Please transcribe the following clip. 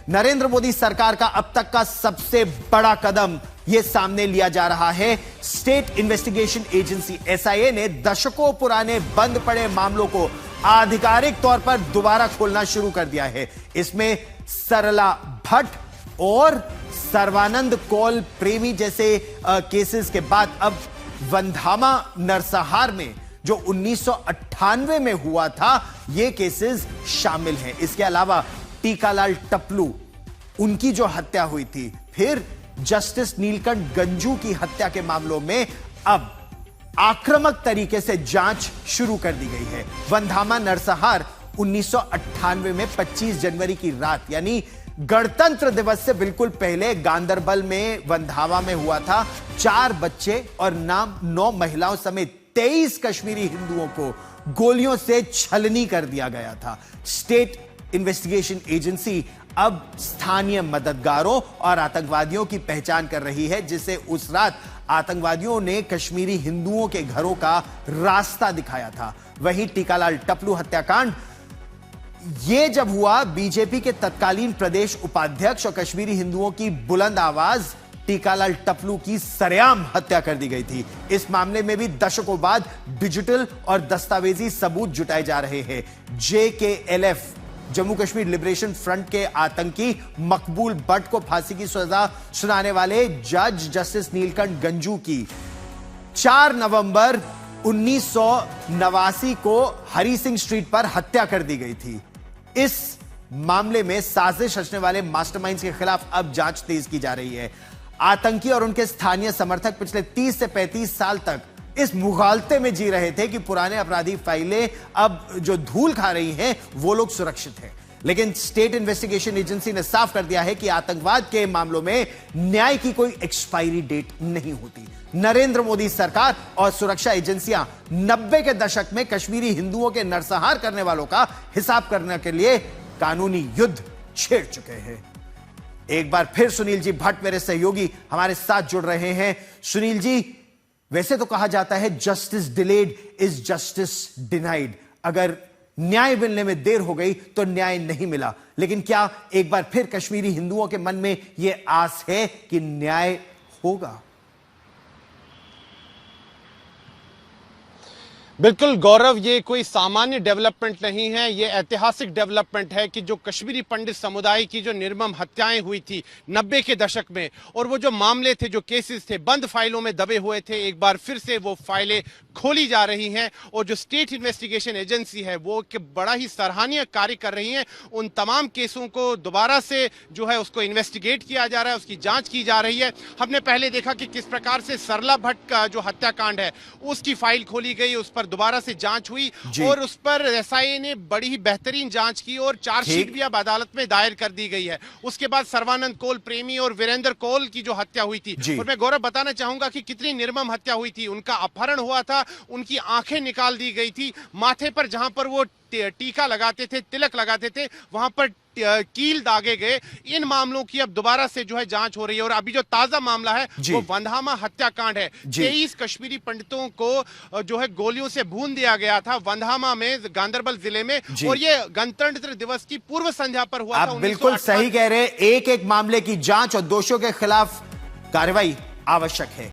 नरेंद्र मोदी सरकार का अब तक का सबसे बड़ा कदम यह सामने लिया जा रहा है। स्टेट इन्वेस्टिगेशन एजेंसी एसआईए ने दशकों पुराने बंद पड़े मामलों को आधिकारिक तौर पर दोबारा खोलना शुरू कर दिया है। इसमें सरला भट्ट और सर्वानंद कौल प्रेमी जैसे केसेस के बाद अब वंधामा नरसंहार में जो 1998 में हुआ था, यह केसेस शामिल हैं। इसके अलावा टीकालाल टपलू, उनकी जो हत्या हुई थी, फिर जस्टिस नीलकंठ गंजू की हत्या के मामलों में अब आक्रामक तरीके से जांच शुरू कर दी गई है। वंधामा नरसंहार 1998 में 25 जनवरी की रात यानी गणतंत्र दिवस से बिल्कुल पहले गांदरबल में वंधावा में हुआ था। 4 बच्चे और 9 महिलाओं समेत 23 कश्मीरी हिंदुओं को गोलियों से छलनी कर दिया गया था। स्टेट इन्वेस्टिगेशन एजेंसी अब स्थानीय मददगारों और आतंकवादियों की पहचान कर रही है, जिसे उस रात आतंकवादियों ने कश्मीरी हिंदुओं के घरों का रास्ता दिखाया था। वहीं टीकालाल टपलू हत्याकांड यह जब हुआ, बीजेपी के तत्कालीन प्रदेश उपाध्यक्ष और कश्मीरी हिंदुओं की बुलंद आवाज टीकालाल टपलू की सरेआम हत्या कर दी गई थी। इस मामले में भी दशकों बाद डिजिटल और दस्तावेजी सबूत जुटाए जा रहे हैं। JKLF Jammu Kashmir liberation front के आतंकी मकबूल भट्ट को फांसी की सजा सुनाने वाले जज जस्टिस नीलकंठ गंजू की 4 नवंबर 1989 को हरी सिंह स्ट्रीट पर हत्या कर दी गई थी। इस मामले में साजिश रचने वाले मास्टरमाइंड्स के खिलाफ अब जांच तेज की जा रही है। आतंकी और उनके स्थानीय समर्थक पिछले 30 से 35 साल तक इस मुगालते में जी रहे थे कि पुराने अपराधी फाइलें अब जो धूल खा रही हैं, वो लोग सुरक्षित हैं। लेकिन स्टेट इन्वेस्टिगेशन एजेंसी ने साफ कर दिया है कि आतंकवाद के मामलों में न्याय की कोई एक्सपायरी डेट नहीं होती। नरेंद्र मोदी सरकार और सुरक्षा एजेंसियां 90 के दशक में कश्मीरी हिंदुओं के नरसंहार करने वालों का हिसाब करने के लिए कानूनी युद्ध छेड़ चुके हैं। एक बार फिर सुनील जी भट्ट मेरे सहयोगी हमारे साथ जुड़ रहे हैं। सुनील जी, वैसे तो कहा जाता है justice delayed is justice denied. अगर न्याय मिलने में देर हो गई तो न्याय नहीं मिला, लेकिन क्या एक बार फिर कश्मीरी हिंदुओं के मन में यह आस है कि न्याय होगा? बिल्कुल गौरव, ये कोई सामान्य डेवलपमेंट नहीं है, ये ऐतिहासिक डेवलपमेंट है कि जो कश्मीरी पंडित समुदाय की जो निर्मम हत्याएं हुई थी 90 के दशक में, और वो जो मामले थे, जो केसेस थे, बंद फाइलों में दबे हुए थे, एक बार फिर से वो फाइलें खोली जा रही हैं। और जो स्टेट इन्वेस्टिगेशन एजेंसी है वो बड़ा ही सराहनीय कार्य कर रही है। उन तमाम केसों को दोबारा से जो है उसको इन्वेस्टिगेट किया जा रहा है, उसकी जांच की जा रही है। हमने पहले देखा कि किस प्रकार से सरला भट्ट का जो हत्याकांड है उसकी फाइल खोली गई, उस पर दोबारा से जांच हुई और उस पर एसआईए ने बड़ी ही बेहतरीन जांच की और चार्जशीट भी अब अदालत में दायर कर दी गई है। उसके बाद सर्वानंद कौल प्रेमी और वीरेंद्र कौल की जो हत्या हुई थी, और मैं गौरव बताना चाहूंगा कि कितनी निर्मम हत्या हुई थी। उनका अपहरण हुआ था, उनकी आंखें निकाल दी गई थी, माथे पर जहां पर वो टीका लगाते थे, तिलक लगाते थे, वहां पर कील दागे गए। इन मामलों की अब दोबारा से जो है जांच हो रही है। और अभी जो ताजा मामला है वो वंधामा हत्याकांड है। 23 कश्मीरी पंडितों को जो है गोलियों से भून दिया गया था वंधामा में, गांदरबल जिले में, और ये गणतंत्र दिवस की पूर्व संध्या पर हुआ था। आप बिल्कुल सही कह रहे हैं। एक एक मामले की जांच और दोषियों के खिलाफ कार्रवाई आवश्यक है।